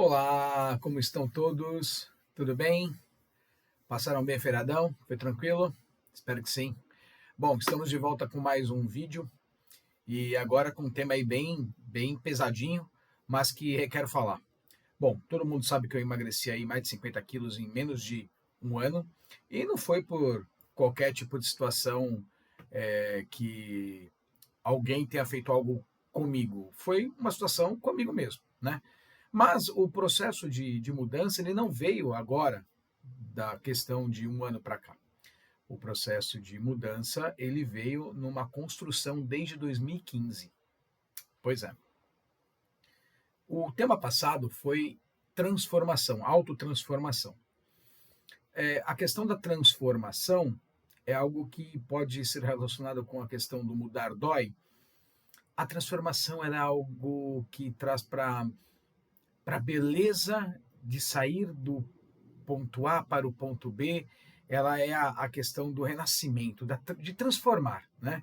Olá, como estão todos? Tudo bem? Passaram bem o feriadão? Foi tranquilo? Espero que sim. Bom, estamos de volta com mais um vídeo e agora com um tema aí bem pesadinho, mas que requer falar. Bom, todo mundo sabe que eu emagreci aí mais de 50 quilos em menos de um ano e não foi por qualquer tipo de situação que alguém tenha feito algo comigo. Foi uma situação comigo mesmo, né? Mas o processo de mudança ele não veio agora da questão de um ano para cá. O processo de mudança ele veio numa construção desde 2015. Pois é. O tema passado foi transformação, autotransformação. A questão da transformação é algo que pode ser relacionado com a questão do mudar dói. A transformação é algo que traz para a beleza de sair do ponto A para o ponto B, ela é a questão do renascimento, de transformar, né?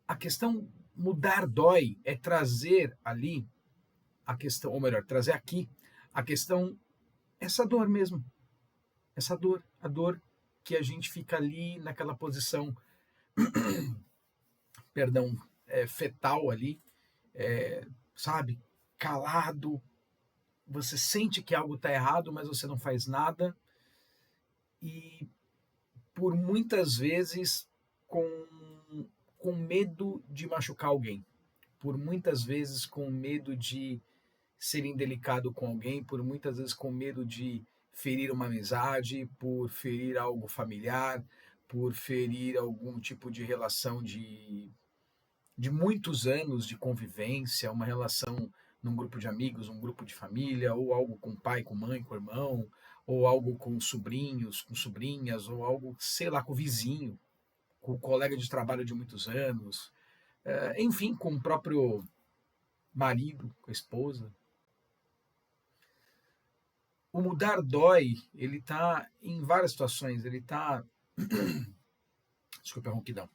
A questão mudar dói é trazer ali a questão, ou melhor, trazer aqui a questão, essa dor mesmo, essa dor, a dor que a gente fica ali naquela posição, perdão, fetal ali, sabe, calado, você sente que algo está errado, mas você não faz nada, e por muitas vezes com, com medo de machucar alguém, por muitas vezes com medo de ser indelicado com alguém, por muitas vezes com medo de ferir uma amizade, por ferir algo familiar, por ferir algum tipo de relação de muitos anos de convivência, uma relação num grupo de amigos, um grupo de família, ou algo com pai, com mãe, com irmão, ou algo com sobrinhos, com sobrinhas, ou algo, sei lá, com o vizinho, com o colega de trabalho de muitos anos, enfim, com o próprio marido, com a esposa. O mudar dói, ele está em várias situações, ele está, desculpa a ronquidão,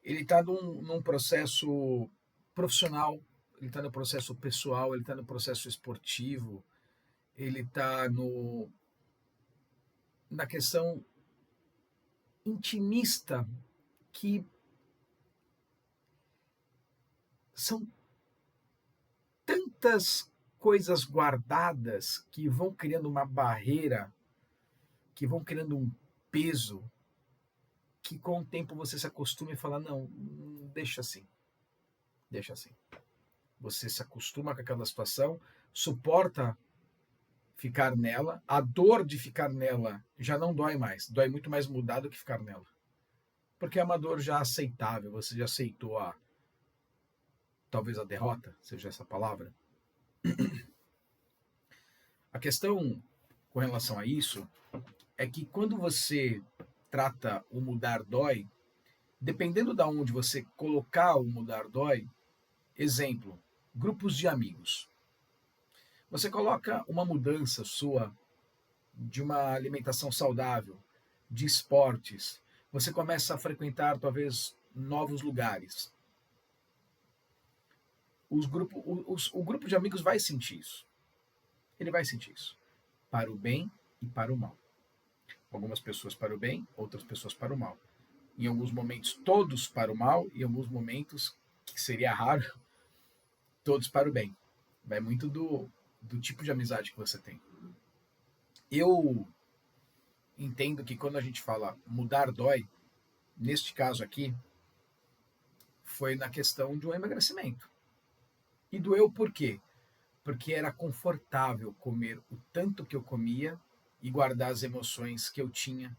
ele está num processo profissional, ele está no processo pessoal, ele está no processo esportivo, ele está na questão intimista, que são tantas coisas guardadas que vão criando uma barreira, que vão criando um peso, que com o tempo você se acostuma e fala, não, deixa assim, deixa assim. Você se acostuma com aquela situação, suporta ficar nela, a dor de ficar nela já não dói mais, dói muito mais mudar do que ficar nela. Porque é uma dor já aceitável, você já aceitou talvez a derrota, seja essa palavra. A questão com relação a isso é que quando você trata o mudar dói, dependendo de onde você colocar o mudar dói, exemplo, grupos de amigos. Você coloca uma mudança sua de uma alimentação saudável, de esportes, você começa a frequentar talvez novos lugares. O grupo de amigos vai sentir isso. Ele vai sentir isso. Para o bem e para o mal. Algumas pessoas para o bem, outras pessoas para o mal. Em alguns momentos, todos para o mal, e em alguns momentos, que seria raro, todos para o bem. Vai muito do tipo de amizade que você tem. Eu entendo que quando a gente fala mudar dói, neste caso aqui, foi na questão de um emagrecimento. E doeu por quê? Porque era confortável comer o tanto que eu comia e guardar as emoções que eu tinha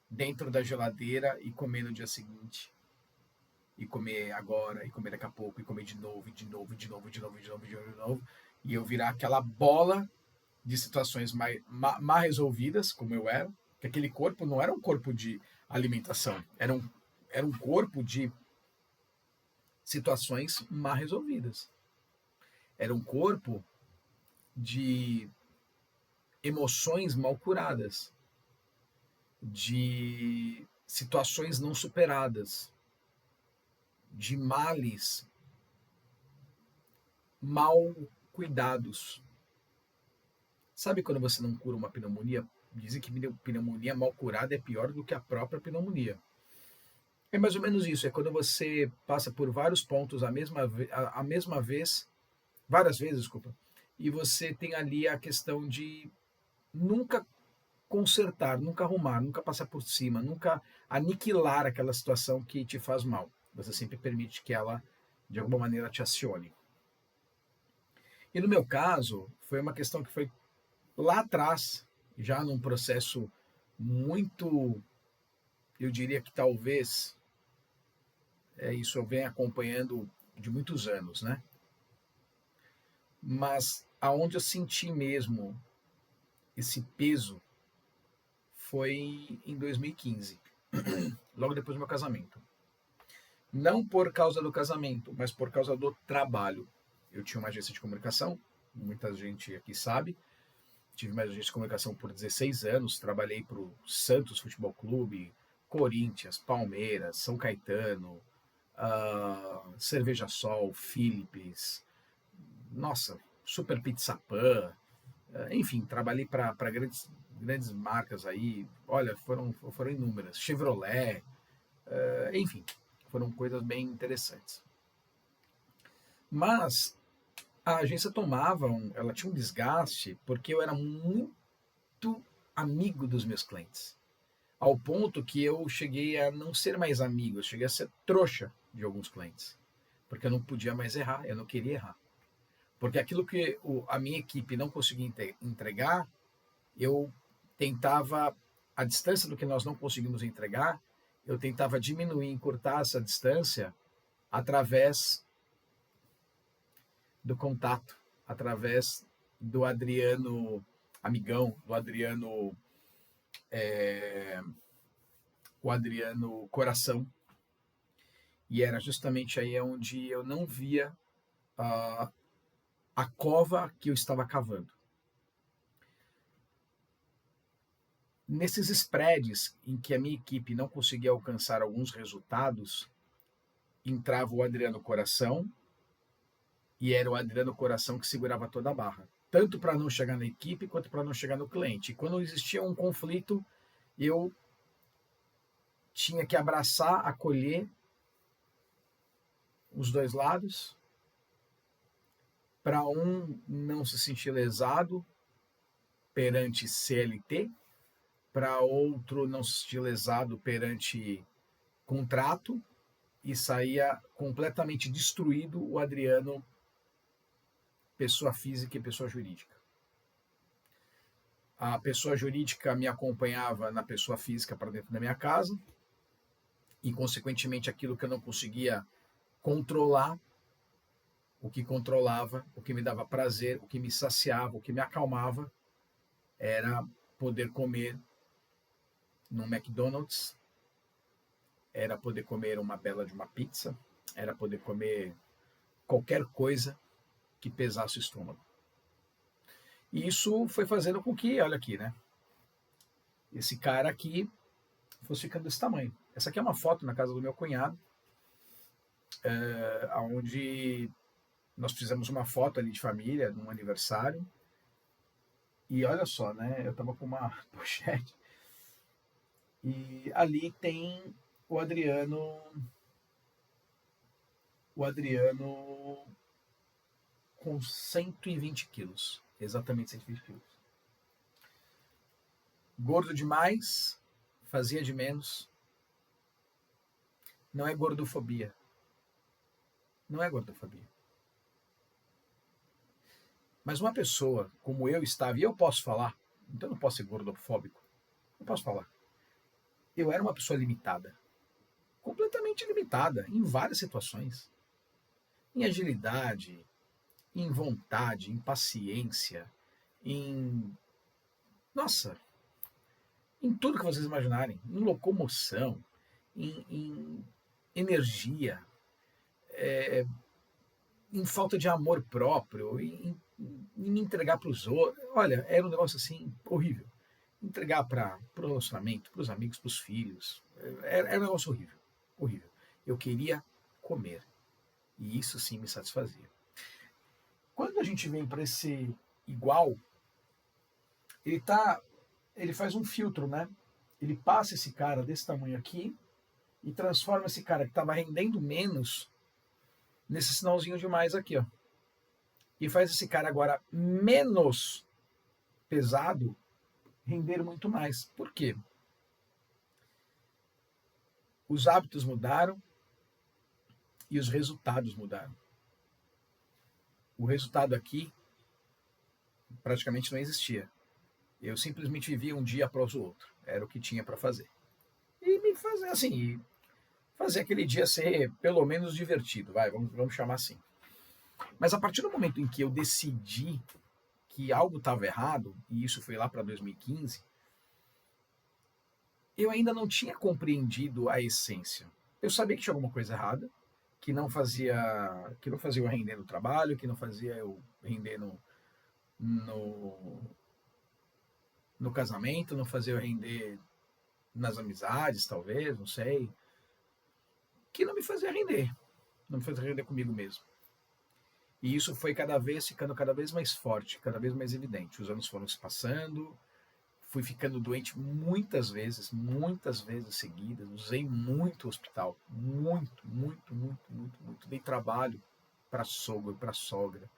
dentro da geladeira e comer no dia seguinte. E comer agora, e comer daqui a pouco, e comer de novo, e de novo, e de novo, e de novo, e de novo, e de novo, e de novo. E eu virar aquela bola de situações mal resolvidas, como eu era, que aquele corpo não era um corpo de alimentação, era um corpo de situações mal resolvidas. Era um corpo de emoções mal curadas, de situações não superadas, de males mal cuidados. Sabe quando você não cura uma pneumonia? Dizem que pneumonia mal curada é pior do que a própria pneumonia. É mais ou menos isso, é quando você passa por vários pontos a mesma vez, várias vezes, desculpa, e você tem ali a questão de nunca consertar, nunca arrumar, nunca passar por cima, nunca aniquilar aquela situação que te faz mal. Você sempre permite que ela, de alguma maneira, te acione. E no meu caso, foi uma questão que foi lá atrás, já num processo muito, eu diria que talvez, isso eu venho acompanhando de muitos anos, né? Mas aonde eu senti mesmo esse peso foi em 2015, logo depois do meu casamento. Não por causa do casamento, mas por causa do trabalho. Eu tinha uma agência de comunicação, muita gente aqui sabe. Tive uma agência de comunicação por 16 anos, trabalhei para o Santos Futebol Clube, Corinthians, Palmeiras, São Caetano, Cerveja Sol, Philips, nossa, Super Pizza Pan, enfim, trabalhei para grandes marcas aí, olha, foram inúmeras, Chevrolet, enfim, foram coisas bem interessantes. Mas a agência ela tinha um desgaste porque eu era muito amigo dos meus clientes. Ao ponto que eu cheguei a não ser mais amigo, eu cheguei a ser trouxa de alguns clientes. Porque eu não podia mais errar, eu não queria errar. Porque aquilo que a minha equipe não conseguia entregar, eu tentava, a distância do que nós não conseguimos entregar, eu tentava diminuir, encurtar essa distância através do contato, através do Adriano amigão, do Adriano, o Adriano coração. E era justamente aí onde eu não via a cova que eu estava cavando. Nesses spreads em que a minha equipe não conseguia alcançar alguns resultados, entrava o Adriano Coração, e era o Adriano Coração que segurava toda a barra, tanto para não chegar na equipe quanto para não chegar no cliente. E quando existia um conflito, eu tinha que abraçar, acolher os dois lados, para um não se sentir lesado perante CLT, para outro não se sentir lesado perante contrato, e saía completamente destruído o Adriano, pessoa física e pessoa jurídica. A pessoa jurídica me acompanhava na pessoa física para dentro da minha casa, e, consequentemente, aquilo que eu não conseguia controlar, o que controlava, o que me dava prazer, o que me saciava, o que me acalmava, era poder comer no McDonald's, era poder comer uma bela de uma pizza, era poder comer qualquer coisa que pesasse o estômago. E isso foi fazendo com que, olha aqui, né? Esse cara aqui fosse ficando desse tamanho. Essa aqui é uma foto na casa do meu cunhado, onde nós fizemos uma foto ali de família, num aniversário. E olha só, né? Eu tava com uma pochete. E ali tem o Adriano com 120 quilos. Exatamente 120 quilos. Gordo demais, fazia de menos. Não é gordofobia. Não é gordofobia. Mas uma pessoa como eu estava, e eu posso falar, então eu não posso ser gordofóbico. Eu posso falar. Eu era uma pessoa limitada. Completamente limitada em várias situações. Em agilidade, em vontade, em paciência, em... Nossa, em tudo que vocês imaginarem. Em locomoção, em energia, em falta de amor próprio, em me entregar para os outros. Olha, era um negócio assim horrível. Entregar para o relacionamento, para os amigos, para os filhos. Era um negócio horrível. Horrível. Eu queria comer. E isso sim me satisfazia. Quando a gente vem para esse igual, ele faz um filtro, né? Ele passa esse cara desse tamanho aqui e transforma esse cara que estava rendendo menos nesse sinalzinho de mais aqui, ó. E faz esse cara agora menos pesado render muito mais. Por quê? Os hábitos mudaram e os resultados mudaram. O resultado aqui praticamente não existia. Eu simplesmente vivia um dia após o outro. Era o que tinha para fazer. E me fazer assim, fazer aquele dia ser pelo menos divertido, vamos chamar assim. Mas a partir do momento em que eu decidi que algo estava errado, e isso foi lá para 2015, eu ainda não tinha compreendido a essência. Eu sabia que tinha alguma coisa errada, que não fazia eu render no trabalho, que não fazia eu render no, no casamento, não fazia eu render nas amizades, talvez, não sei, que não me fazia render, não me fazia render comigo mesmo. E isso foi ficando cada vez mais forte, cada vez mais evidente. Os anos foram se passando, fui ficando doente muitas vezes seguidas, usei muito hospital, muito. Dei trabalho para sogro, para sogra.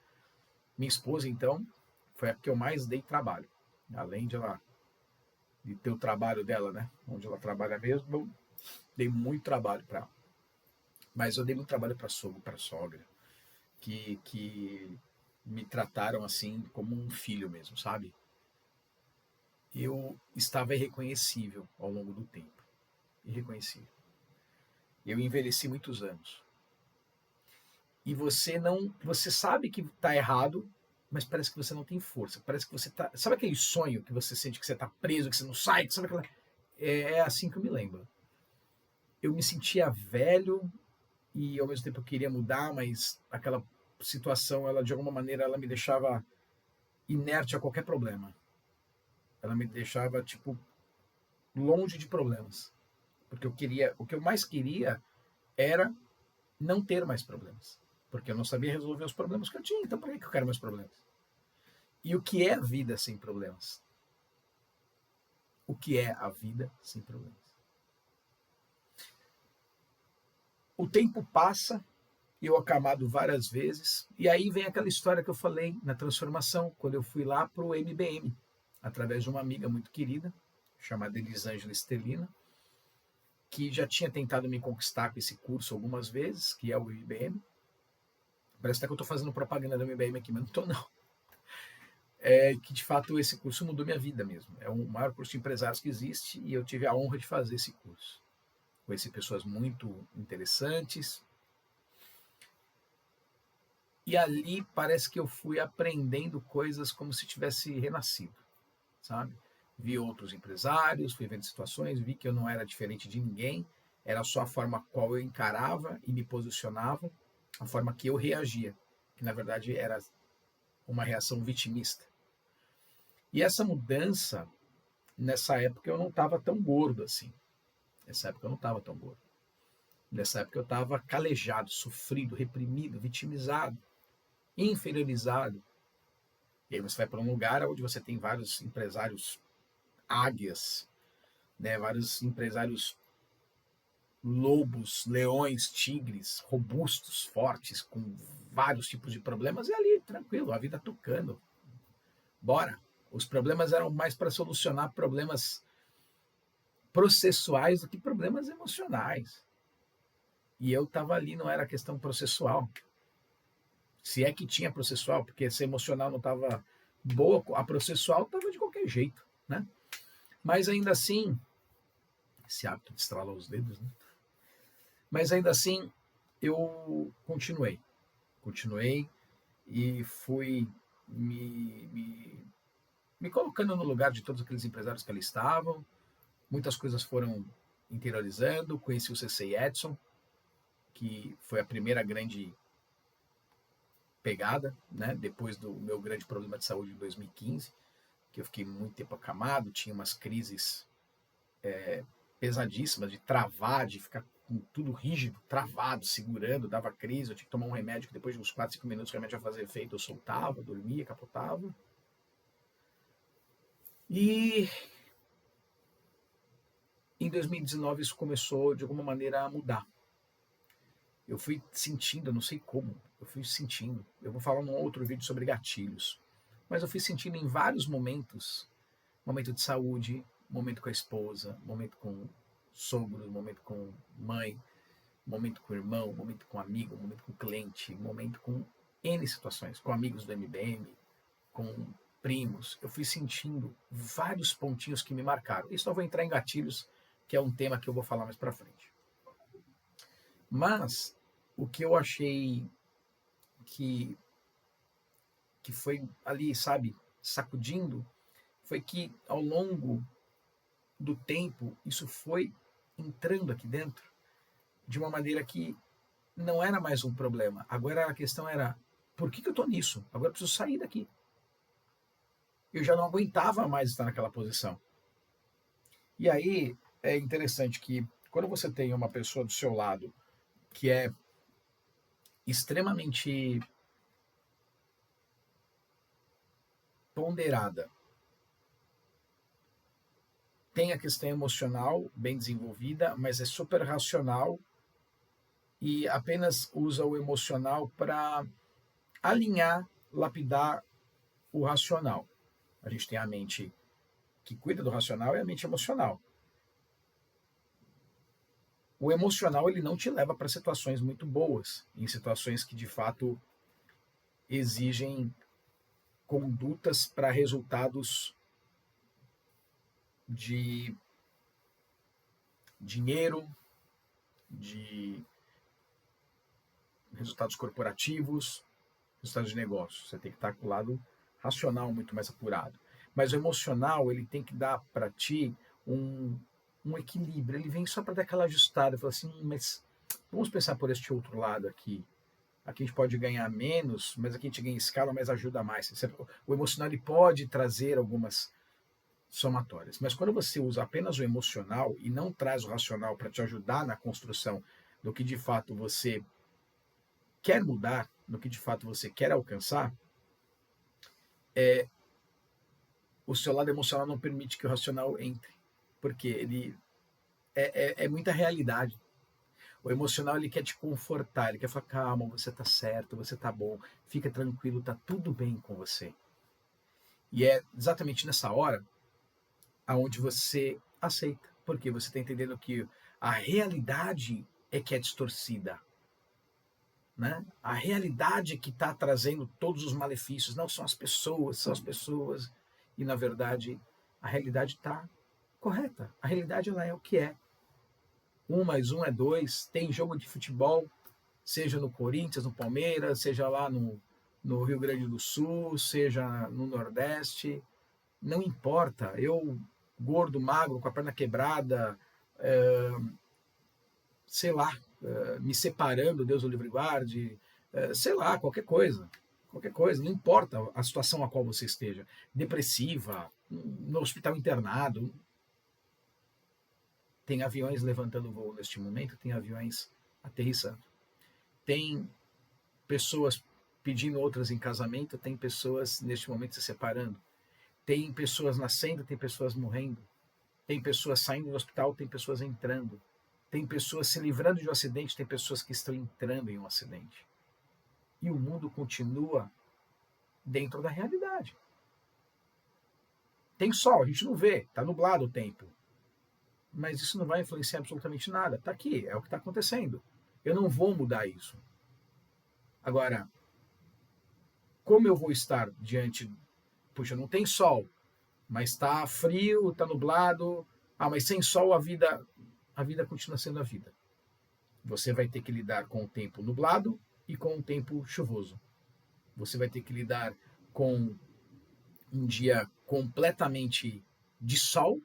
Minha esposa, então, foi a que eu mais dei trabalho. Além de ter o trabalho dela, né? Onde ela trabalha mesmo, eu dei muito trabalho para ela. Mas eu dei muito trabalho para sogro, para sogra, que me trataram assim como um filho mesmo, sabe? Eu estava irreconhecível ao longo do tempo. Irreconhecível. Eu envelheci muitos anos. E você sabe que está errado, mas parece que você não tem força. Parece que você tá, sabe aquele sonho que você sente que você está preso, que você não sai, que sabe aquela, é assim que eu me lembro. Eu me sentia velho e ao mesmo tempo eu queria mudar, mas aquela situação, ela de alguma maneira ela me deixava inerte a qualquer problema. Ela me deixava tipo longe de problemas, porque o que eu mais queria era não ter mais problemas, porque eu não sabia resolver os problemas que eu tinha. Então, por que eu quero mais problemas? E o que é a vida sem problemas? O que é a vida sem problemas? O tempo passa, eu acamado várias vezes, e aí vem aquela história que eu falei na transformação, quando eu fui lá para o MBM, através de uma amiga muito querida, chamada Elisângela Estelina, que já tinha tentado me conquistar com esse curso algumas vezes, que é o MBM. Parece até que eu estou fazendo propaganda do MBM aqui, mas não estou não. Que de fato esse curso mudou minha vida mesmo. É o maior curso de empresários que existe e eu tive a honra de fazer esse curso. Conheci pessoas muito interessantes. E ali parece que eu fui aprendendo coisas como se tivesse renascido, sabe? Vi outros empresários, fui vendo situações, vi que eu não era diferente de ninguém, era só a forma qual eu encarava e me posicionava, a forma que eu reagia, que na verdade era uma reação vitimista. E essa mudança, nessa época eu não estava tão gordo assim. Nessa época eu não estava tão gordo. Nessa época eu estava calejado, sofrido, reprimido, vitimizado, inferiorizado. E aí você vai para um lugar onde você tem vários empresários águias, né, vários empresários lobos, leões, tigres, robustos, fortes, com vários tipos de problemas, e ali, tranquilo, a vida tocando. Bora. Os problemas eram mais para solucionar problemas processuais do que problemas emocionais. E eu estava ali, não era questão processual. Se é que tinha processual, porque se emocional não estava boa, a processual estava de qualquer jeito, né? Mas ainda assim, esse hábito de estralar os dedos, né? Mas ainda assim, eu continuei e fui me colocando no lugar de todos aqueles empresários que ali estavam. Muitas coisas foram interiorizando. Conheci o CC Edson, que foi a primeira grande pegada, né? Depois do meu grande problema de saúde em 2015, que eu fiquei muito tempo acamado, tinha umas crises pesadíssimas de travar, de ficar com tudo rígido, travado, segurando, dava crise, eu tinha que tomar um remédio que depois de uns 4, 5 minutos o remédio ia fazer efeito, eu soltava, dormia, capotava. E em 2019 isso começou de alguma maneira a mudar. Eu fui sentindo, eu não sei como, eu fui sentindo. Eu vou falar num outro vídeo sobre gatilhos. Mas eu fui sentindo em vários momentos, momento de saúde, momento com a esposa, momento com sogro, momento com mãe, momento com irmão, momento com amigo, momento com cliente, momento com N situações, com amigos do MBM, com primos. Eu fui sentindo vários pontinhos que me marcaram. Isso eu vou entrar em gatilhos, que é um tema que eu vou falar mais para frente. Mas o que eu achei que foi ali, sabe, sacudindo, foi que ao longo do tempo isso foi entrando aqui dentro de uma maneira que não era mais um problema. Agora a questão era, por que eu estou nisso? Agora eu preciso sair daqui. Eu já não aguentava mais estar naquela posição. E aí é interessante que quando você tem uma pessoa do seu lado que é extremamente ponderada, tem a questão emocional bem desenvolvida, mas é super racional e apenas usa o emocional para alinhar, lapidar o racional. A gente tem a mente que cuida do racional e a mente emocional. O emocional ele não te leva para situações muito boas, em situações que de fato exigem condutas para resultados de dinheiro, de resultados corporativos, resultados de negócio. Você tem que estar com o lado racional muito mais apurado. Mas o emocional, ele tem que dar para ti um equilíbrio. Ele vem só para dar aquela ajustada. Fala assim, mas vamos pensar por este outro lado aqui. Aqui a gente pode ganhar menos, mas aqui a gente ganha escala, mas ajuda mais. O emocional ele pode trazer algumas somatórias. Mas quando você usa apenas o emocional e não traz o racional para te ajudar na construção do que de fato você quer mudar, no que de fato você quer alcançar, o seu lado emocional não permite que o racional entre, porque ele é muita realidade. O emocional ele quer te confortar, ele quer falar, calma, você tá certo, você tá bom, fica tranquilo, tá tudo bem com você. E é exatamente nessa hora aonde você aceita, porque você está entendendo que a realidade é que é distorcida. Né? A realidade que está trazendo todos os malefícios, não são as pessoas, e na verdade a realidade está correta. A realidade ela é o que é. 1 mais 1 é 2, tem jogo de futebol, seja no Corinthians, no Palmeiras, seja lá no Rio Grande do Sul, seja no Nordeste, não importa, eu gordo, magro, com a perna quebrada, sei lá, me separando, Deus o livre guarde, sei lá, qualquer coisa, não importa a situação a qual você esteja, depressiva, no hospital internado, tem aviões levantando voo neste momento, tem aviões aterrissando, tem pessoas pedindo outras em casamento, tem pessoas neste momento se separando, tem pessoas nascendo, tem pessoas morrendo, tem pessoas saindo do hospital, tem pessoas entrando, tem pessoas se livrando de um acidente, tem pessoas que estão entrando em um acidente. E o mundo continua dentro da realidade. Tem sol, a gente não vê, está nublado o tempo. Mas isso não vai influenciar absolutamente nada. Está aqui, é o que está acontecendo. Eu não vou mudar isso. Agora, como eu vou estar diante... Puxa, não tem sol, mas está frio, está nublado. Ah, mas sem sol a vida continua sendo a vida. Você vai ter que lidar com o tempo nublado e com o tempo chuvoso. Você vai ter que lidar com um dia completamente de sol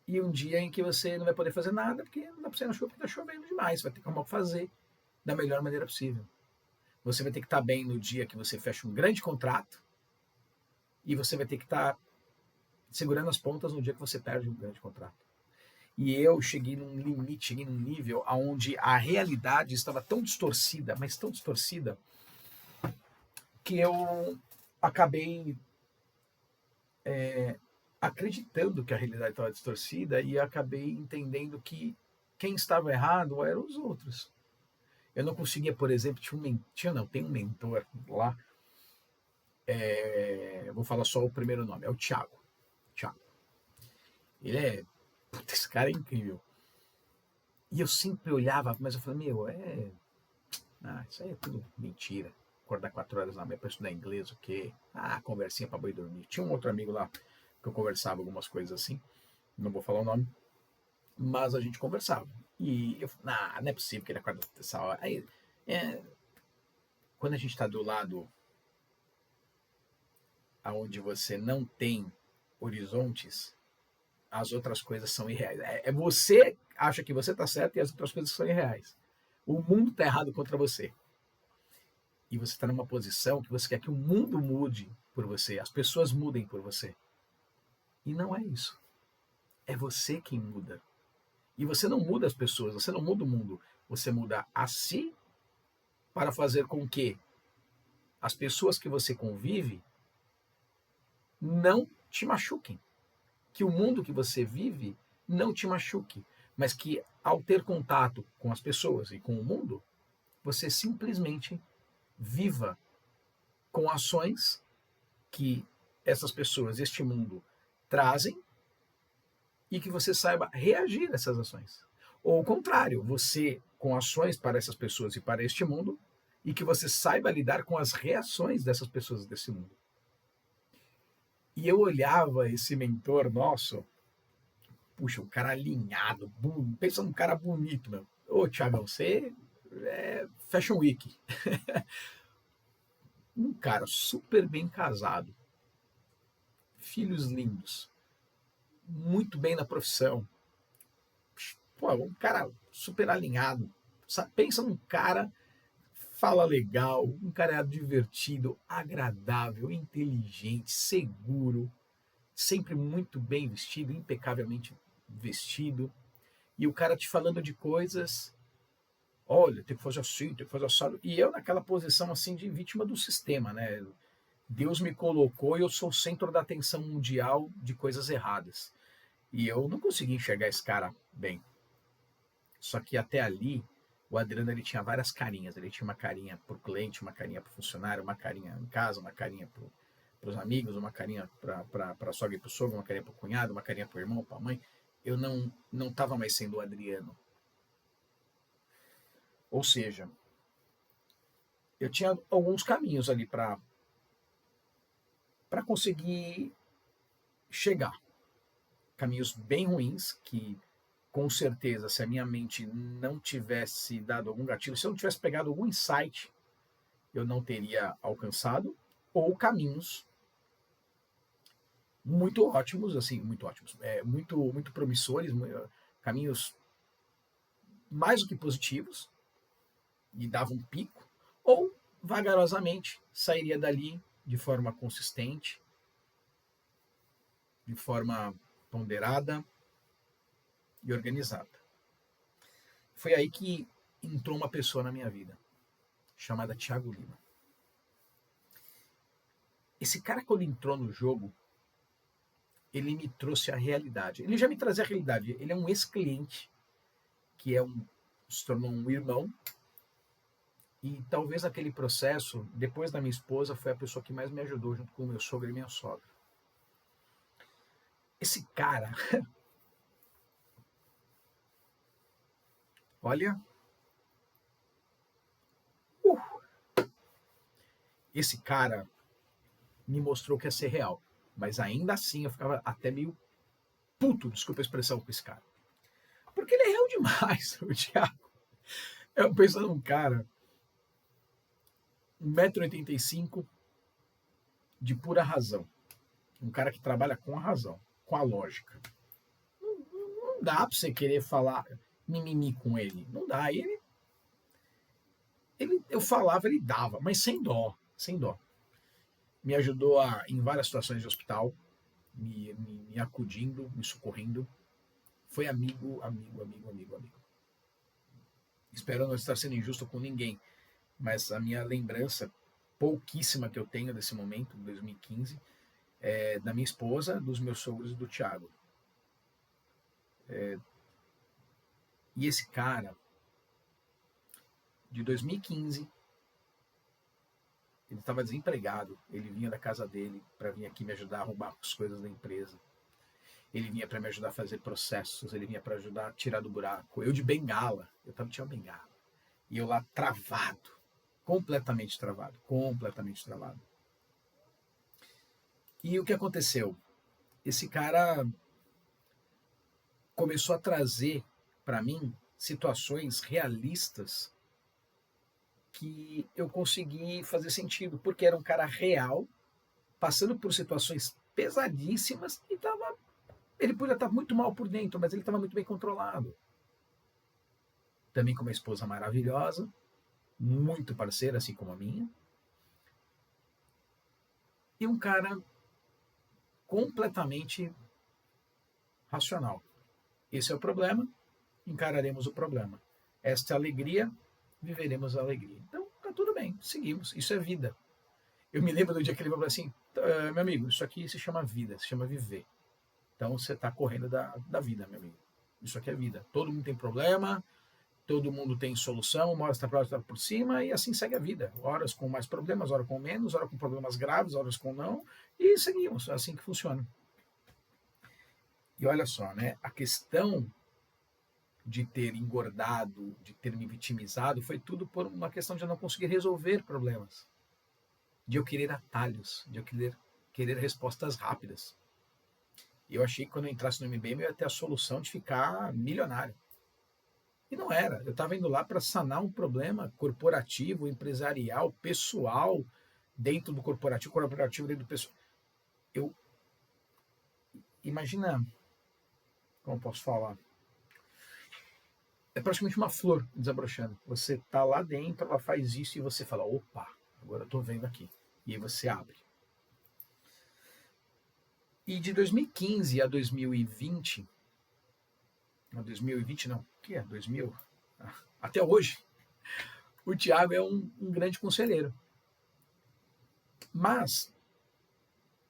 e um dia em que você não vai poder fazer nada porque não dá para sair na chuva porque está chovendo demais. Vai ter que arrumar o que fazer da melhor maneira possível. Você vai ter que estar bem no dia que você fecha um grande contrato e você vai ter que estar segurando as pontas no dia que você perde um grande contrato. E eu cheguei num limite, cheguei num nível onde a realidade estava tão distorcida, mas tão distorcida, que eu acabei acreditando que a realidade estava distorcida e acabei entendendo que quem estava errado eram os outros. Eu não conseguia, por exemplo, tem um mentor lá, vou falar só o primeiro nome, é o Thiago. Thiago. Ele é, puta, esse cara é incrível. E eu sempre olhava, mas eu falei, isso aí é tudo mentira. Acordar 4 horas da manhã para estudar inglês, o quê? Conversinha para boi dormir. Tinha um outro amigo lá que eu conversava algumas coisas assim, não vou falar o nome, mas a gente conversava. E eu falei, não é possível que ele acorda essa hora. Aí, quando a gente está do lado onde você não tem horizontes, as outras coisas são irreais. Você acha que você está certo e as outras coisas são irreais. O mundo está errado contra você. E você está numa posição que você quer que o mundo mude por você, as pessoas mudem por você. E não é isso. É você quem muda. E você não muda as pessoas, você não muda o mundo. Você muda a si para fazer com que as pessoas que você convive não te machuquem. Que o mundo que você vive não te machuque. Mas que ao ter contato com as pessoas e com o mundo, você simplesmente viva com ações que essas pessoas, este mundo, trazem e que você saiba reagir a essas ações. Ou o contrário, você com ações para essas pessoas e para este mundo e que você saiba lidar com as reações dessas pessoas desse mundo. E eu olhava esse mentor nosso, puxa, um cara alinhado, pensa num cara bonito, meu. Ô, Thiagão, você é Fashion Week. Um cara super bem casado, filhos lindos, muito bem na profissão. Pô, um cara super alinhado. Pensa num cara, fala legal, um cara divertido, agradável, inteligente, seguro, sempre muito bem vestido, impecavelmente vestido. E o cara te falando de coisas, olha, tem que fazer assim, tem que fazer assado. E eu naquela posição assim de vítima do sistema, né? Deus me colocou e eu sou o centro da atenção mundial de coisas erradas. E eu não consegui enxergar esse cara bem. Só que até ali, o Adriano ele tinha várias carinhas. Ele tinha uma carinha para o cliente, uma carinha para o funcionário, uma carinha em casa, uma carinha para os amigos, uma carinha para a sogra e para o sogro, uma carinha para o cunhado, uma carinha para o irmão, para a mãe. Eu não estava mais sendo o Adriano. Ou seja, eu tinha alguns caminhos ali para conseguir chegar. Caminhos bem ruins que com certeza, se a minha mente não tivesse dado algum gatilho, se eu não tivesse pegado algum insight, eu não teria alcançado, ou caminhos muito ótimos, assim, muito ótimos, muito promissores, caminhos mais do que positivos, e dava um pico, ou vagarosamente sairia dali de forma consistente, de forma ponderada e organizada. Foi aí que entrou uma pessoa na minha vida, chamada Thiago Lima. Esse cara, quando entrou no jogo, ele me trouxe a realidade. Ele já me trazia a realidade. Ele é um ex-cliente, que se tornou um irmão. E talvez aquele processo, depois da minha esposa, foi a pessoa que mais me ajudou, junto com o meu sogro e minha sogra. Esse cara, olha, esse cara me mostrou que ia ser real. Mas ainda assim eu ficava até meio puto, desculpa a expressão, com esse cara. Porque ele é real demais, o Thiago. Eu penso num cara, 1,85 m, de pura razão. Um cara que trabalha com a razão, com a lógica. Não dá pra você querer falar mimimi com ele. Não dá. Eu falava, ele dava, mas sem dó, sem dó. Me ajudou em várias situações de hospital, me acudindo, me socorrendo. Foi amigo, amigo, amigo, amigo, amigo. Espero não estar sendo injusto com ninguém, mas a minha lembrança pouquíssima que eu tenho desse momento, 2015, da minha esposa, dos meus sogros e do Thiago. E esse cara, de 2015, ele estava desempregado. Ele vinha da casa dele para vir aqui me ajudar a arrumar as coisas da empresa. Ele vinha para me ajudar a fazer processos, ele vinha para ajudar a tirar do buraco. Eu de bengala, tinha uma bengala. E eu lá travado, completamente travado. E o que aconteceu? Esse cara começou a trazer para mim situações realistas que eu consegui fazer sentido, porque era um cara real, passando por situações pesadíssimas e ele podia estar muito mal por dentro, mas ele estava muito bem controlado. Também com uma esposa maravilhosa, muito parceira, assim como a minha. E um cara completamente racional. Esse é o problema, encararemos o problema. Esta é a alegria, viveremos a alegria. Então, tá tudo bem, seguimos. Isso é vida. Eu me lembro do dia que ele falou assim, meu amigo, isso aqui se chama vida, se chama viver. Então, você está correndo da vida, meu amigo. Isso aqui é vida. Todo mundo tem problema, todo mundo tem solução, uma hora está para outra por cima, e assim segue a vida. Horas com mais problemas, horas com menos, horas com problemas graves, horas com não, e seguimos. É assim que funciona. E olha só, né? A questão de ter engordado, de ter me vitimizado, foi tudo por uma questão de eu não conseguir resolver problemas. De eu querer atalhos, de eu querer respostas rápidas. E eu achei que quando eu entrasse no MBM eu ia ter a solução de ficar milionário. E não era. Eu estava indo lá para sanar um problema corporativo, empresarial, pessoal, dentro do corporativo dentro do pessoal. Imagina, como eu posso falar? É praticamente uma flor desabrochando. Você está lá dentro, ela faz isso e você fala, opa, agora eu estou vendo aqui. E aí você abre. E de 2015 a 2020, não, 2020 não, o que é? 2000? Até hoje, o Thiago é um grande conselheiro. Mas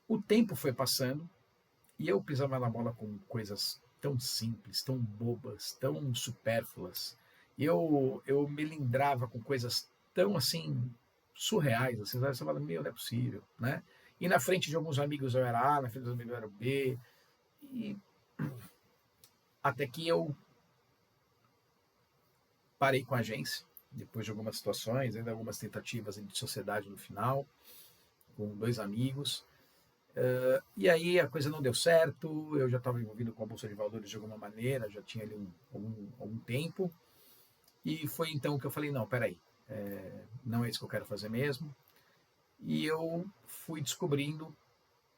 o tempo foi passando e eu pisava na bola com coisas tão simples, tão bobas, tão supérfluas. Eu melindrava com coisas tão assim surreais, assim, você fala, meu, não é possível, né? E na frente de alguns amigos eu era A, na frente dos amigos eu era B, e até que eu parei com a agência, depois de algumas situações, ainda algumas tentativas de sociedade no final, com 2 amigos. E aí a coisa não deu certo, eu já estava envolvido com a Bolsa de Valores de alguma maneira, já tinha ali algum tempo, e foi então que eu falei, não, peraí, não é isso que eu quero fazer mesmo. E eu fui descobrindo,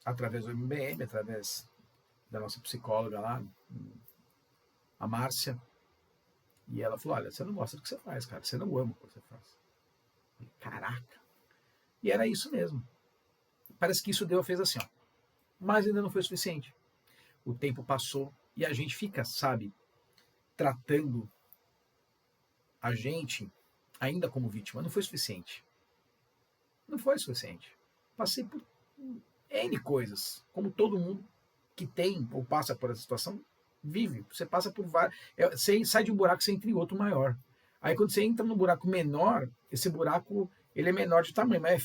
através do MBM, através da nossa psicóloga lá, a Márcia, e ela falou, olha, você não gosta do que você faz, cara, você não ama o que você faz. Eu falei, caraca! E era isso mesmo. Parece que isso Deus fez assim, ó. Mas ainda não foi suficiente. O tempo passou e a gente fica, sabe, tratando a gente ainda como vítima. Não foi suficiente. Não foi suficiente. Passei por N coisas, como todo mundo que tem ou passa por essa situação vive. Você passa por vários. Você sai de um buraco, você entra em outro maior. Aí quando você entra num buraco menor, esse buraco ele é menor de tamanho, mas é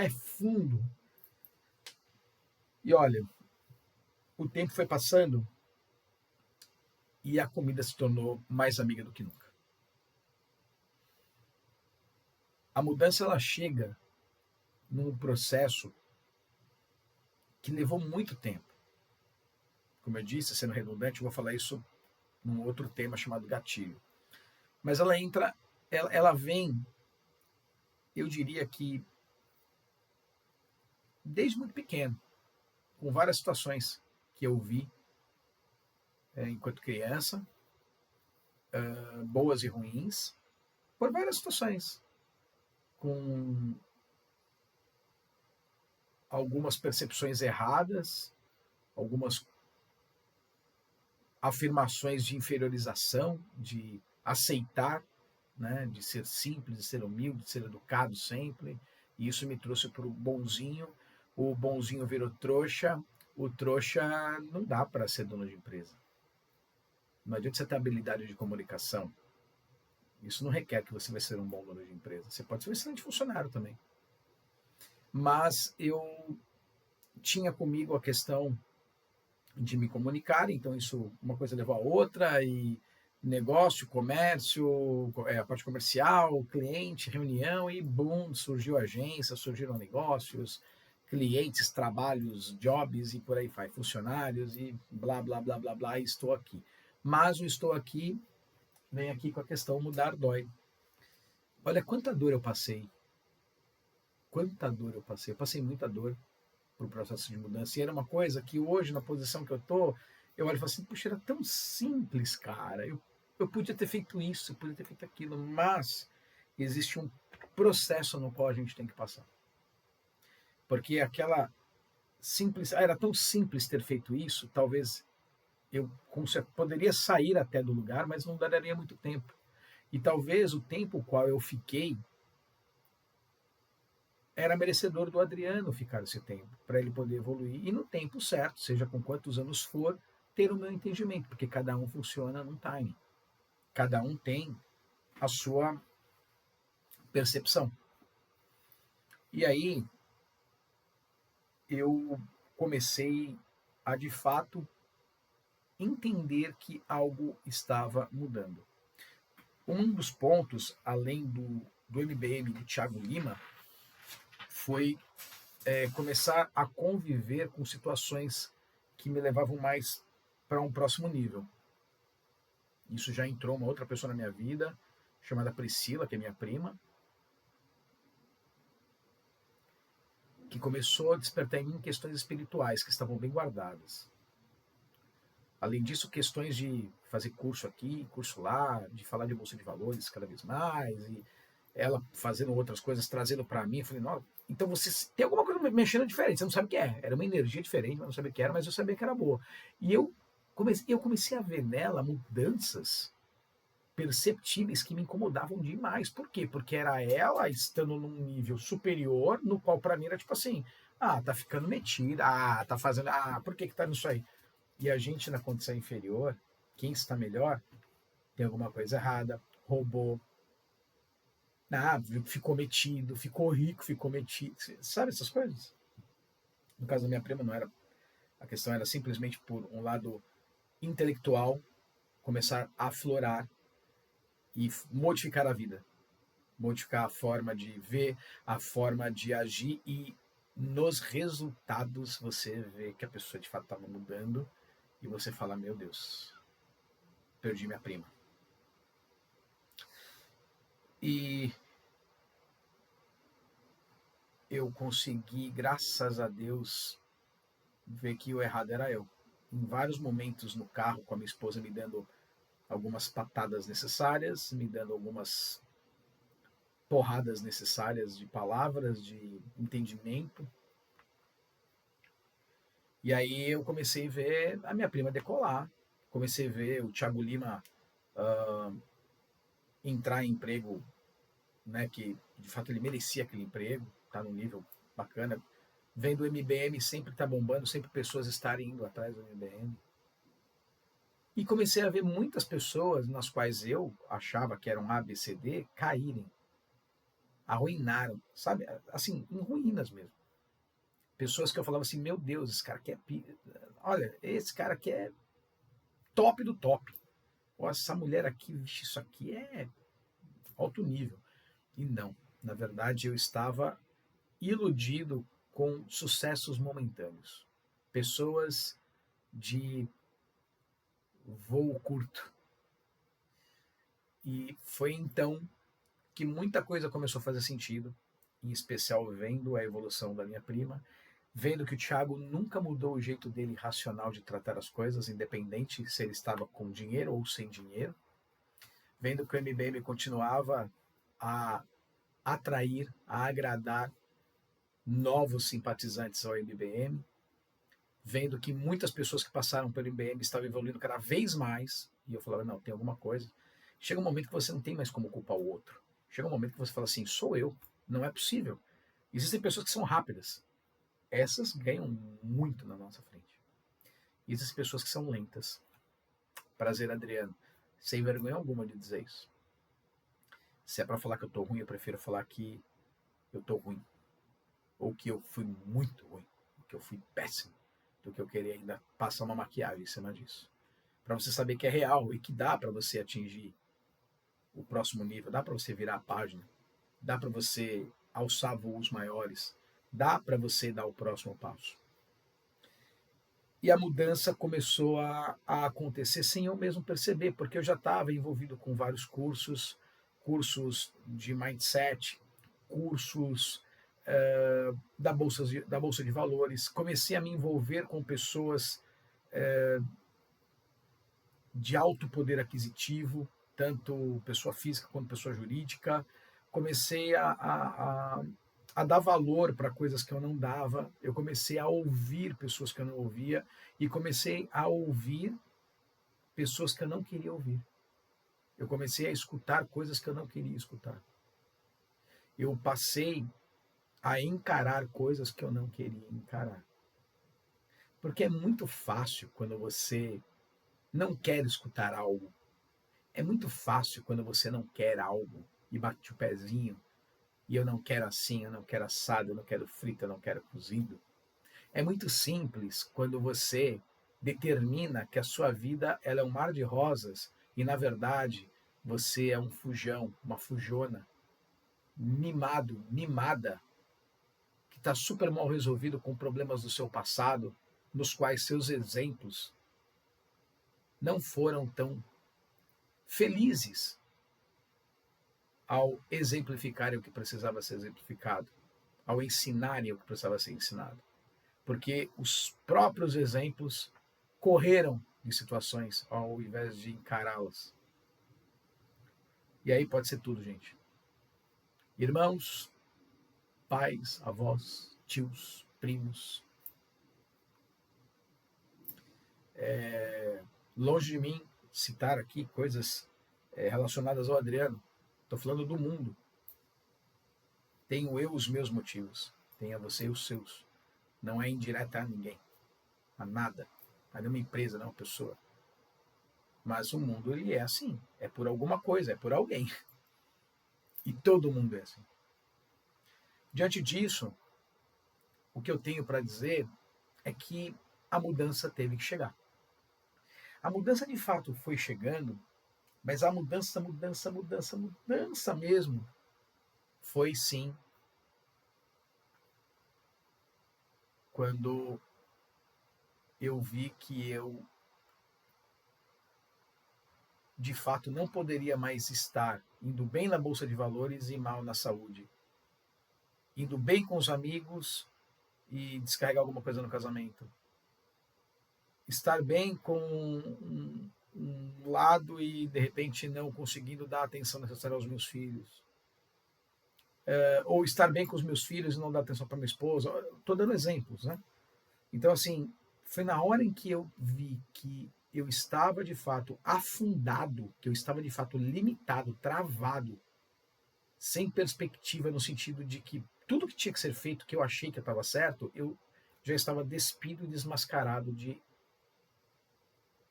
fundo. E olha, o tempo foi passando e a comida se tornou mais amiga do que nunca. A mudança ela chega num processo que levou muito tempo. Como eu disse, sendo redundante, eu vou falar isso num outro tema chamado gatilho. Mas ela vem, eu diria que desde muito pequeno, com várias situações que eu vi enquanto criança, boas e ruins, por várias situações, com algumas percepções erradas, algumas afirmações de inferiorização, de aceitar, né, de ser simples, de ser humilde, de ser educado sempre. E isso me trouxe para o bonzinho, o bonzinho virou trouxa, o trouxa não dá para ser dono de empresa. Não adianta você ter habilidade de comunicação. Isso não requer que você vai ser um bom dono de empresa. Você pode ser um excelente funcionário também. Mas eu tinha comigo a questão de me comunicar, então isso, uma coisa levou a outra, e negócio, comércio, a parte comercial, cliente, reunião, e boom, surgiu agência, surgiram negócios, clientes, trabalhos, jobs e por aí vai, funcionários e blá, blá, blá, blá, blá, e estou aqui. Mas o estou aqui vem aqui com a questão mudar dói. Olha quanta dor eu passei. Quanta dor eu passei. Eu passei muita dor para o processo de mudança. E era uma coisa que hoje, na posição que eu tô, eu olho e falo assim, puxa, era tão simples, cara. Eu podia ter feito isso, eu podia ter feito aquilo, mas existe um processo no qual a gente tem que passar. Porque aquela simples, era tão simples ter feito isso, talvez eu poderia sair até do lugar, mas não daria muito tempo. E talvez o tempo o qual eu fiquei era merecedor do Adriano ficar esse tempo, para ele poder evoluir e no tempo certo, seja com quantos anos for, ter o meu entendimento, porque cada um funciona num time. Cada um tem a sua percepção. E aí eu comecei a, de fato, entender que algo estava mudando. Um dos pontos, além do MBM do Thiago Lima, foi começar a conviver com situações que me levavam mais para um próximo nível. Isso já entrou uma outra pessoa na minha vida, chamada Priscila, que é minha prima, que começou a despertar em mim questões espirituais que estavam bem guardadas. Além disso, questões de fazer curso aqui, curso lá, de falar de bolsa de valores cada vez mais, e ela fazendo outras coisas, trazendo para mim. Eu falei, não, então você tem alguma coisa mexendo diferente, você não sabe o que é. Era uma energia diferente, eu não sabia o que era, mas eu sabia que era boa. E eu comecei a ver nela mudanças perceptíveis que me incomodavam demais. Por quê? Porque era ela estando num nível superior, no qual para mim era tipo assim, tá ficando metida, tá fazendo, por que tá nisso aí? E a gente na condição inferior, quem está melhor, tem alguma coisa errada, roubou, ficou metido, ficou rico, ficou metido, sabe essas coisas? No caso da minha prima não era, a questão era simplesmente por um lado intelectual começar a aflorar e modificar a vida, modificar a forma de ver, a forma de agir, e nos resultados você vê que a pessoa de fato estava mudando e você fala, meu Deus, perdi minha prima. E eu consegui, graças a Deus, ver que o errado era eu. Em vários momentos no carro com a minha esposa me dando algumas patadas necessárias, me dando algumas porradas necessárias de palavras, de entendimento. E aí eu comecei a ver a minha prima decolar, comecei a ver o Thiago Lima entrar em emprego, né, que de fato ele merecia aquele emprego, tá num nível bacana, vendo o MBM sempre tá bombando, sempre pessoas estarem indo atrás do MBM. E comecei a ver muitas pessoas nas quais eu achava que eram A, B, C, D, caírem, arruinaram, sabe? Assim, em ruínas mesmo. Pessoas que eu falava assim, meu Deus, esse cara aqui é... Olha, esse cara aqui é top do top. Ou essa mulher aqui, vixe, isso aqui é alto nível. E não, na verdade eu estava iludido com sucessos momentâneos. Pessoas de voo curto. E foi então que muita coisa começou a fazer sentido, em especial vendo a evolução da minha prima, vendo que o Thiago nunca mudou o jeito dele racional de tratar as coisas, independente se ele estava com dinheiro ou sem dinheiro, vendo que o MBM continuava a atrair, a agradar novos simpatizantes ao MBM, vendo que muitas pessoas que passaram pelo MBM estavam evoluindo cada vez mais, e eu falava, não, tem alguma coisa. Chega um momento que você não tem mais como culpar o outro. Chega um momento que você fala assim, sou eu, não é possível. Existem pessoas que são rápidas. essas ganham muito na nossa frente. E essas pessoas que são lentas. Prazer, Adriano. Sem vergonha alguma de dizer isso. Se é para falar que eu tô ruim, eu prefiro falar que eu tô ruim. Ou que eu fui muito ruim. Ou que eu fui péssimo. Do que eu querer ainda passar uma maquiagem em cima disso. Para você saber que é real e que dá para você atingir o próximo nível, dá para você virar a página, dá para você alçar voos maiores, dá para você dar o próximo passo. E a mudança começou a acontecer sem eu mesmo perceber, porque eu já estava envolvido com vários cursos, cursos de mindset, cursos da Bolsa de Valores. Comecei a me envolver com pessoas de alto poder aquisitivo, tanto pessoa física quanto pessoa jurídica. Comecei a dar valor para coisas que eu não dava. Eu comecei a ouvir pessoas que eu não ouvia e comecei a ouvir pessoas que eu não queria ouvir. Eu comecei a escutar coisas que eu não queria escutar. Eu passei a encarar coisas que eu não queria encarar. Porque é muito fácil quando você não quer escutar algo. É muito fácil quando você não quer algo e bate o pezinho e eu não quero assim, eu não quero assado, eu não quero frito, eu não quero cozido. É muito simples quando você determina que a sua vida ela é um mar de rosas e, na verdade, você é um fujão, uma fujona, mimado, mimada, que está super mal resolvido com problemas do seu passado, nos quais seus exemplos não foram tão felizes ao exemplificarem o que precisava ser exemplificado, ao ensinarem o que precisava ser ensinado. Porque os próprios exemplos correram de situações ao invés de encará-las. E aí pode ser tudo, gente. Irmãos, pais, avós, tios, primos. Longe de mim citar aqui coisas relacionadas ao Adriano. Estou falando do mundo. Tenho eu os meus motivos. Tenha você os seus. Não é indireta a ninguém. A nada. A nenhuma empresa, não, pessoa. Mas o mundo, ele é assim. É por alguma coisa, é por alguém. E todo mundo é assim. Diante disso, o que eu tenho para dizer é que a mudança teve que chegar. A mudança de fato foi chegando, mas a mudança mesmo foi sim quando eu vi que eu de fato não poderia mais estar indo bem na bolsa de valores e mal na saúde, indo bem com os amigos e descarregar alguma coisa no casamento, estar bem com um lado e de repente não conseguindo dar a atenção necessária aos meus filhos, ou estar bem com os meus filhos e não dar atenção para minha esposa. Estou dando exemplos, né? Então, assim, foi na hora em que eu vi que eu estava de fato afundado, que eu estava de fato limitado, travado, sem perspectiva, no sentido de que tudo que tinha que ser feito, que eu achei que eu estava certo, eu já estava despido e desmascarado de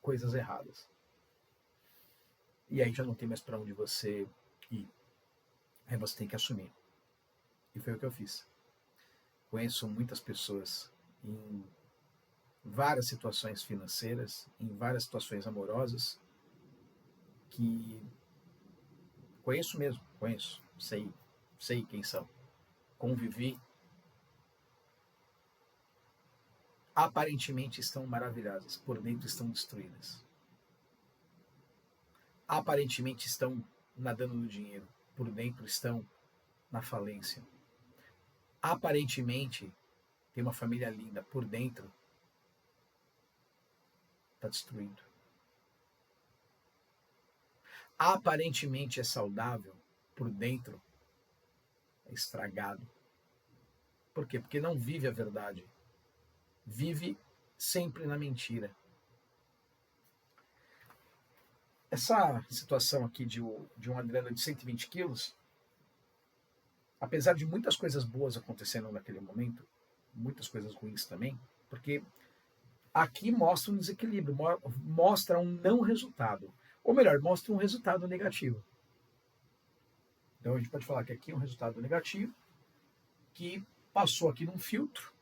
coisas erradas. E aí já não tem mais para onde você ir. Aí você tem que assumir. E foi o que eu fiz. Conheço muitas pessoas em várias situações financeiras, em várias situações amorosas, que conheço mesmo, sei quem são. Convivi. Aparentemente estão maravilhosas, por dentro estão destruídas. Aparentemente estão nadando no dinheiro, por dentro estão na falência. Aparentemente tem uma família linda, por dentro está destruído. Aparentemente é saudável, por dentro é estragado. Por quê? Porque não vive a verdade. Vive sempre na mentira. Essa situação aqui de um Adriano de 120 quilos, apesar de muitas coisas boas acontecendo naquele momento, muitas coisas ruins também, porque aqui mostra um desequilíbrio, mostra um não resultado. Ou melhor, mostra um resultado negativo. Então a gente pode falar que aqui é um resultado negativo, que passou aqui num filtro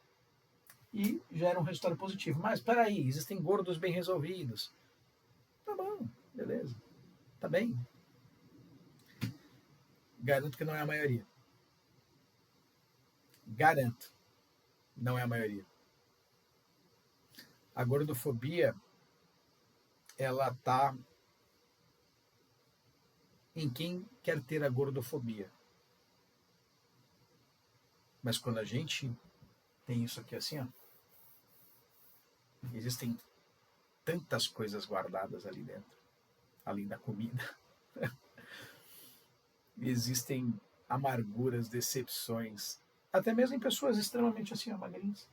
e gera um resultado positivo. Mas espera aí, existem gordos bem resolvidos. Tá bom, beleza. Tá bem. Garanto que não é a maioria. Garanto. Não é a maioria. A gordofobia, ela tá em quem quer ter a gordofobia. Mas quando a gente tem isso aqui assim, ó, existem tantas coisas guardadas ali dentro, além da comida. Existem amarguras, decepções, até mesmo em pessoas extremamente assim, ó, magrinhas.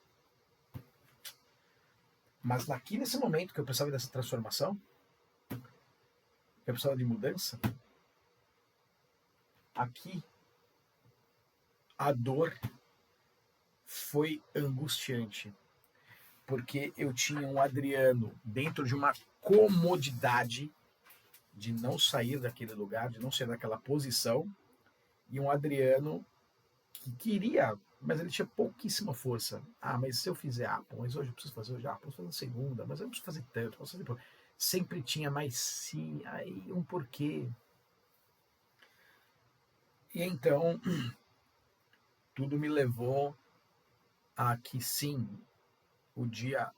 Mas aqui nesse momento que eu precisava dessa transformação, que eu precisava de mudança, aqui a dor foi angustiante, porque eu tinha um Adriano dentro de uma comodidade de não sair daquele lugar, de não sair daquela posição, e um Adriano que queria, mas ele tinha pouquíssima força. Ah, mas se eu fizer, mas hoje eu preciso fazer, hoje, posso fazer na segunda, mas eu não preciso fazer tanto, posso fazer depois. Sempre tinha mais sim, aí um porquê. E então, tudo me levou a que sim, o dia,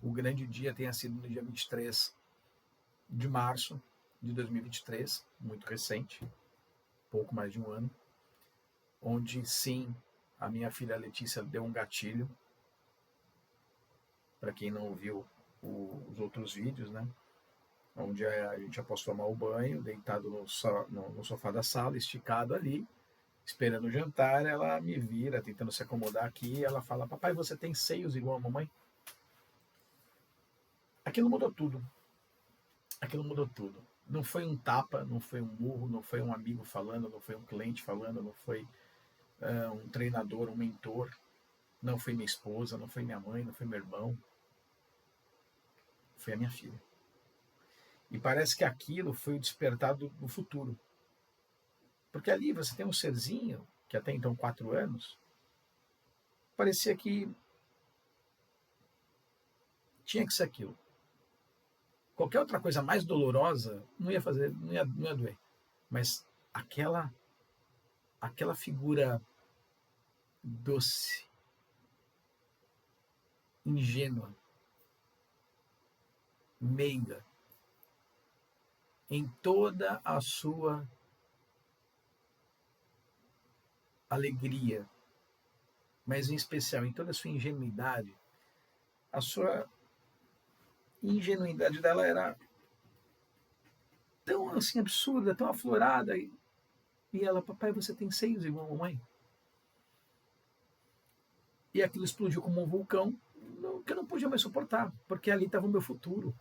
o grande dia tenha sido no dia 23 de março de 2023, muito recente, pouco mais de um ano, onde sim, a minha filha Letícia deu um gatilho. Para quem não viu os outros vídeos, né? Onde a gente após tomar o banho, deitado no sofá da sala, esticado ali, esperando o jantar, ela me vira, tentando se acomodar aqui, ela fala, papai, você tem seios igual a mamãe? Aquilo mudou tudo. Aquilo mudou tudo. Não foi um tapa, não foi um murro, não foi um amigo falando, não foi um cliente falando, não foi um treinador, um mentor, não foi minha esposa, não foi minha mãe, não foi meu irmão, foi a minha filha. E parece que aquilo foi o despertar do futuro. Porque ali você tem um serzinho, que até então 4 anos, parecia que tinha que ser aquilo. Qualquer outra coisa mais dolorosa não ia fazer, não ia doer. Mas aquela figura doce, ingênua, meiga, em toda a sua alegria, mas em especial em toda a sua ingenuidade, a sua ingenuidade dela era tão assim absurda, tão aflorada, e ela, papai, você tem seios igual a mamãe? E aquilo explodiu como um vulcão, que eu não podia mais suportar, porque ali estava o meu futuro,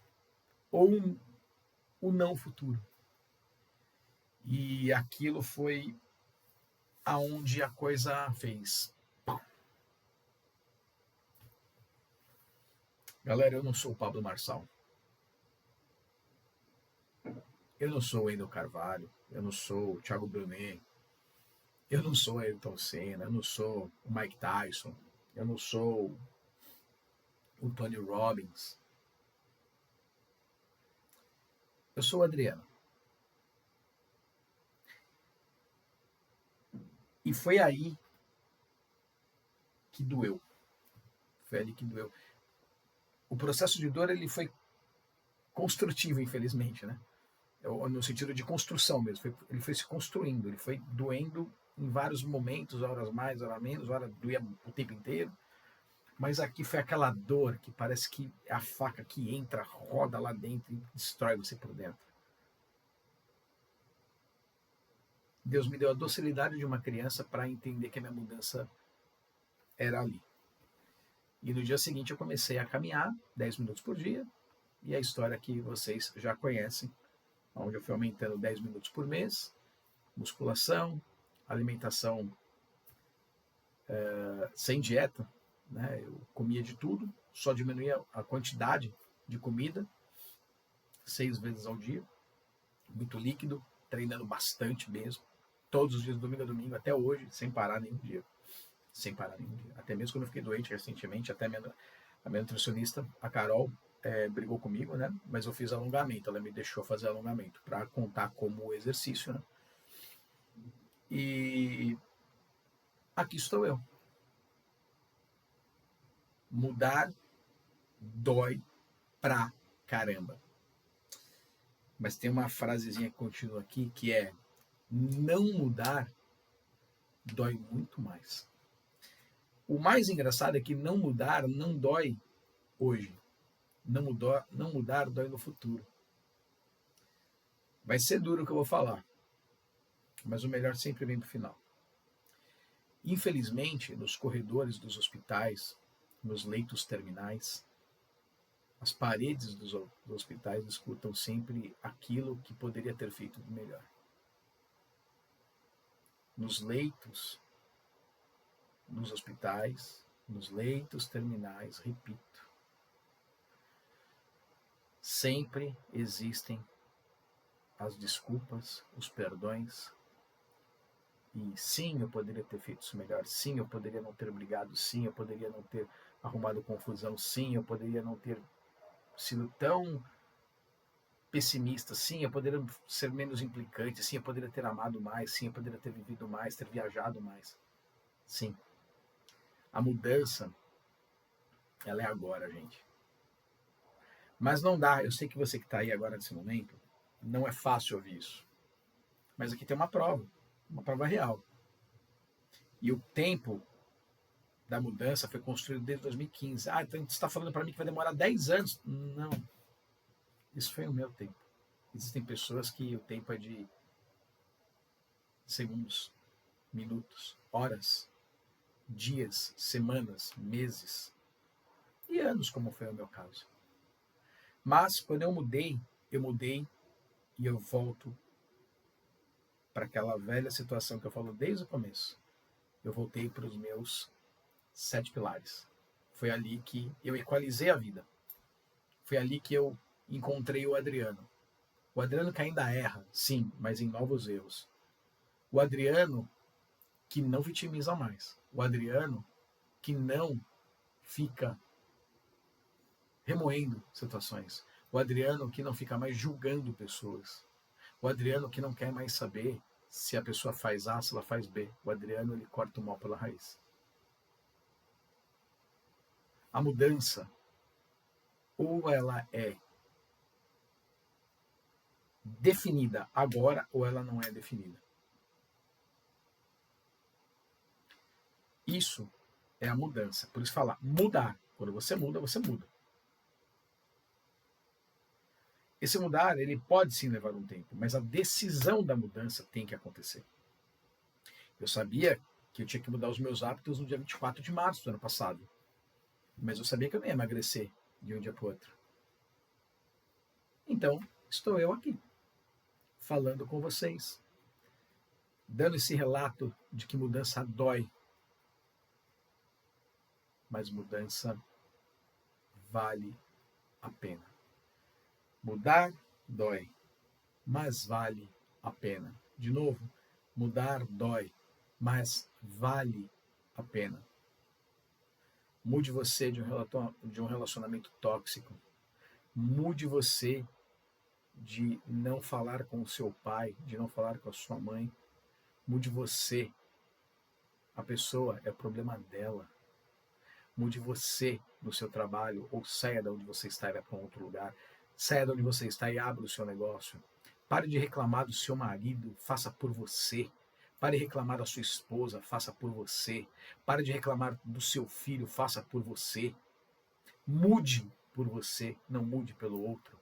ou o não futuro. E aquilo foi aonde a coisa fez. Galera, eu não sou o Pablo Marçal. Eu não sou o Wendel Carvalho. Eu não sou o Thiago Brunet. Eu não sou o Ayrton Senna. Eu não sou o Mike Tyson. Eu não sou o Tony Robbins. Eu sou o Adriano. E foi aí que doeu. Foi ali que doeu. O processo de dor ele foi construtivo, infelizmente, né? No sentido de construção mesmo. Ele foi se construindo, ele foi doendo em vários momentos, horas mais, horas menos, horas doía o tempo inteiro. Mas aqui foi aquela dor que parece que é a faca que entra, roda lá dentro e destrói você por dentro. Deus me deu a docilidade de uma criança para entender que a minha mudança era ali. E no dia seguinte eu comecei a caminhar 10 minutos por dia, e a história que vocês já conhecem, onde eu fui aumentando 10 minutos por mês, musculação, alimentação sem dieta, né? Eu comia de tudo, só diminuía a quantidade de comida, 6 vezes ao dia, muito líquido, treinando bastante mesmo, todos os dias, domingo a domingo, até hoje, sem parar nenhum dia. Sem parar nenhum dia. Até mesmo quando eu fiquei doente recentemente, até a minha nutricionista, a Carol, brigou comigo, né? Mas eu fiz alongamento, ela me deixou fazer alongamento para contar como exercício, né? E aqui estou eu. Mudar dói pra caramba. Mas tem uma frasezinha que continua aqui que é: não mudar dói muito mais. O mais engraçado é que não mudar não dói hoje. Não mudar dói no futuro. Vai ser duro o que eu vou falar, mas o melhor sempre vem pro final. Infelizmente, nos corredores dos hospitais, nos leitos terminais, as paredes dos hospitais escutam sempre aquilo que poderia ter feito de melhor. Nos leitos, nos hospitais, nos leitos terminais, repito, sempre existem as desculpas, os perdões. E sim, eu poderia ter feito isso melhor. Sim, eu poderia não ter brigado. Sim, eu poderia não ter arrumado confusão. Sim, eu poderia não ter sido tão pessimista. Sim, eu poderia ser menos implicante. Sim, eu poderia ter amado mais. Sim, eu poderia ter vivido mais, ter viajado mais. Sim. A mudança, ela é agora, gente. Mas não dá. Eu sei que você que está aí agora nesse momento, não é fácil ouvir isso. Mas aqui tem uma prova real. E o tempo da mudança foi construído desde 2015. Ah, então você está falando para mim que vai demorar 10 anos? Não. Isso foi o meu tempo. Existem pessoas que o tempo é de segundos, minutos, horas, dias, semanas, meses e anos, como foi o meu caso. Mas quando eu mudei e eu volto para aquela velha situação que eu falo desde o começo. Eu voltei para os meus 7 pilares. Foi ali que eu equalizei a vida. Foi ali que eu encontrei o Adriano. O Adriano que ainda erra, sim, mas em novos erros. O Adriano que não vitimiza mais. O Adriano que não fica remoendo situações. O Adriano que não fica mais julgando pessoas. O Adriano que não quer mais saber se a pessoa faz A, se ela faz B. O Adriano, ele corta o mal pela raiz. A mudança, ou ela é definida agora, ou ela não é definida. Isso é a mudança. Por isso falar mudar. Quando você muda, você muda. Esse mudar, ele pode sim levar um tempo, mas a decisão da mudança tem que acontecer. Eu sabia que eu tinha que mudar os meus hábitos no dia 24 de março do ano passado. Mas eu sabia que eu não ia emagrecer de um dia para o outro. Então, estou eu aqui, falando com vocês, dando esse relato de que mudança dói, mas mudança vale a pena. Mudar dói, mas vale a pena. De novo, mudar dói, mas vale a pena. Mude você de um relacionamento tóxico. Mude você de não falar com o seu pai, de não falar com a sua mãe. Mude você. A pessoa é o problema dela. Mude você no seu trabalho, ou saia de onde você está e vá para um outro lugar. Saia de onde você está e abra o seu negócio. Pare de reclamar do seu marido, faça por você. Pare de reclamar da sua esposa, faça por você. Pare de reclamar do seu filho, faça por você. Mude por você, não mude pelo outro.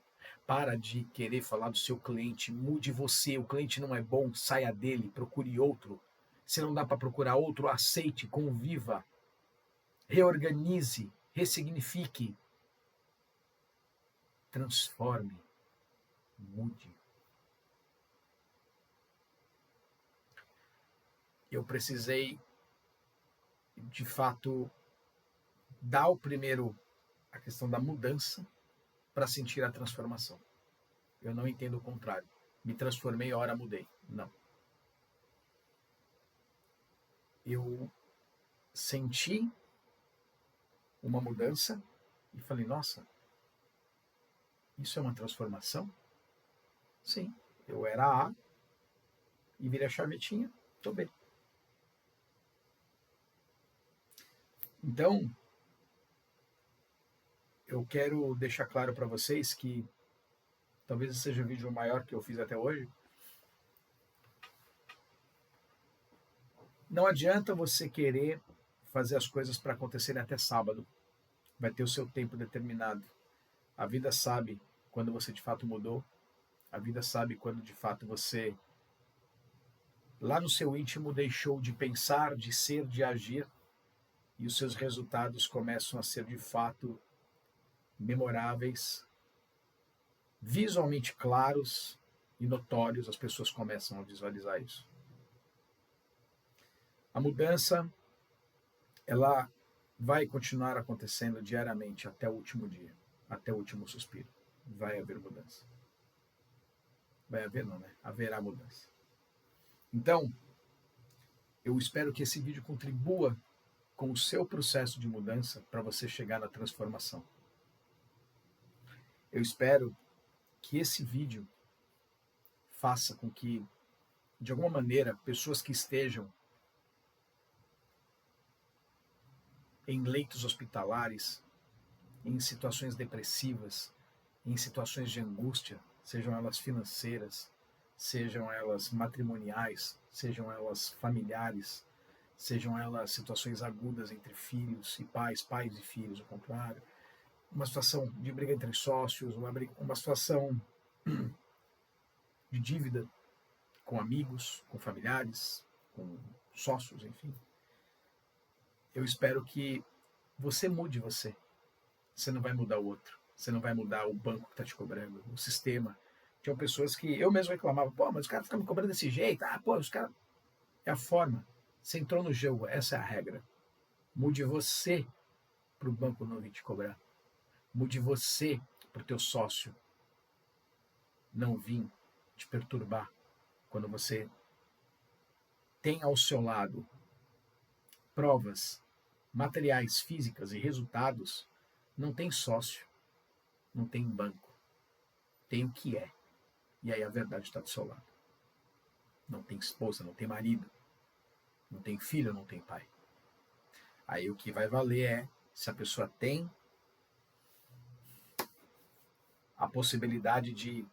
Para de querer falar do seu cliente, mude você. O cliente não é bom, saia dele, procure outro. Se não dá para procurar outro, aceite, conviva. Reorganize, ressignifique, transforme, mude. Eu precisei de fato, dar a questão da mudança para sentir a transformação. Eu não entendo o contrário. Me transformei, ora mudei. Não. Eu senti uma mudança e falei, nossa, isso é uma transformação? Sim, eu era A e virei a chavetinha, tô bem. Então, eu quero deixar claro para vocês que talvez esse seja o vídeo maior que eu fiz até hoje. Não adianta você querer fazer as coisas para acontecerem até sábado. Vai ter o seu tempo determinado. A vida sabe quando você de fato mudou. A vida sabe quando de fato você, lá no seu íntimo, deixou de pensar, de ser, de agir, e os seus resultados começam a ser de fato memoráveis, visualmente claros e notórios. As pessoas começam a visualizar isso. A mudança, ela vai continuar acontecendo diariamente até o último dia, até o último suspiro. Vai haver mudança. Vai haver, não, né? Haverá mudança. Então, eu espero que esse vídeo contribua com o seu processo de mudança para você chegar na transformação. Eu espero que esse vídeo faça com que, de alguma maneira, pessoas que estejam em leitos hospitalares, em situações depressivas, em situações de angústia, sejam elas financeiras, sejam elas matrimoniais, sejam elas familiares, sejam elas situações agudas entre filhos e pais, pais e filhos, ao contrário, uma situação de briga entre sócios, uma situação de dívida com amigos, com familiares, com sócios, enfim. Eu espero que você mude você. Você não vai mudar o outro. Você não vai mudar o banco que está te cobrando, o sistema. Tinham pessoas que eu mesmo reclamava, pô, mas os caras ficam me cobrando desse jeito. Ah, pô, os caras... É a forma. Você entrou no jogo, essa é a regra. Mude você para o banco não vir te cobrar. Mude você para o teu sócio não vir te perturbar quando você tem ao seu lado provas materiais, físicas e resultados. Não tem sócio, não tem banco, tem o que é. E aí a verdade está do seu lado. Não tem esposa, não tem marido, não tem filho, não tem pai. Aí o que vai valer é se a pessoa tem a possibilidade de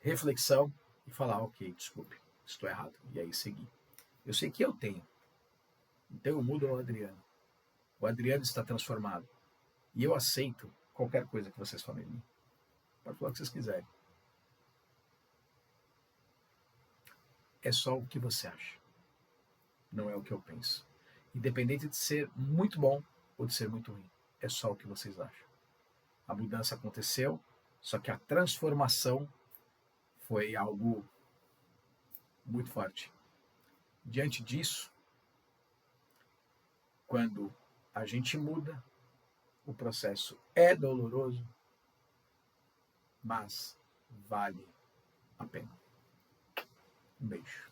reflexão e falar, ok, desculpe, estou errado, e aí seguir. Eu sei que eu tenho. Então eu mudo o Adriano. O Adriano está transformado. E eu aceito qualquer coisa que vocês falem de mim. Pode falar o que vocês quiserem. É só o que você acha. Não é o que eu penso. Independente de ser muito bom ou de ser muito ruim. É só o que vocês acham. A mudança aconteceu, só que a transformação foi algo muito forte. Diante disso, quando a gente muda, o processo é doloroso, mas vale a pena. Um beijo.